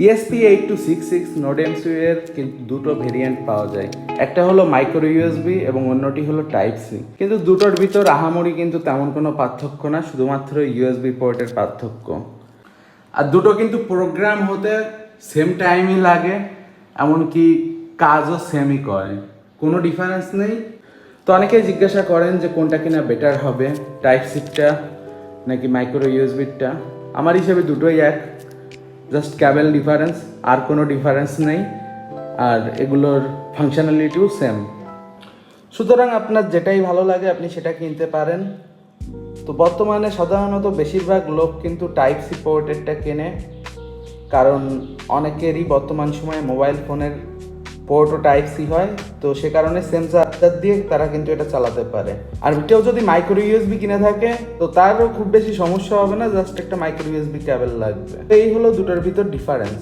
ESP8266 node MCU এর কিন্তু দুটো ভেরিয়েন্ট পাওয়া যায়, একটা হলো মাইক্রো ইউএসবি এবং অন্যটি হলো টাইপ সি। কিন্তু দুটোর ভিতর আহামরি কিন্তু তেমন কোনো পার্থক্য না, শুধুমাত্র ইউএসবি পোর্টের পার্থক্য। আর দুটো কিন্তু প্রোগ্রাম হতে সেম টাইমই লাগে, এমনকি কাজও সেমই করে, কোনো ডিফারেন্স নেই। তো অনেকেই জিজ্ঞাসা করেন যে কোনটা কিনা বেটার হবে, টাইপ সিটা নাকি মাইক্রো ইউএসবিটা। আমার হিসেবে দুটোই এক, জাস্ট ক্যাবেল ডিফারেন্স, আর কোনো ডিফারেন্স নেই। আর এগুলোর ফাংশনালিটিও সেম। সুতরাং আপনার যেটাই ভালো লাগে আপনি সেটা কিনতে পারেন। তো বর্তমানে সাধারণত বেশিরভাগ লোক কিন্তু টাইপ সি পোর্টেরটা কেনে, কারণ অনেকেরই বর্তমান সময়ে মোবাইল ফোনের পোর্টও টাইপ সি হয়, তো সে কারণে সেম চার্জার দিয়ে তারা কিন্তু এটা চালাতে পারে। আর কেউ যদি মাইক্রো ইউএসবি কিনে থাকে তো তারও খুব বেশি সমস্যা হবে না, জাস্ট একটা মাইক্রো ইউএসবি কেবল লাগবে। এই হলো দুটোর ভিতর ডিফারেন্স।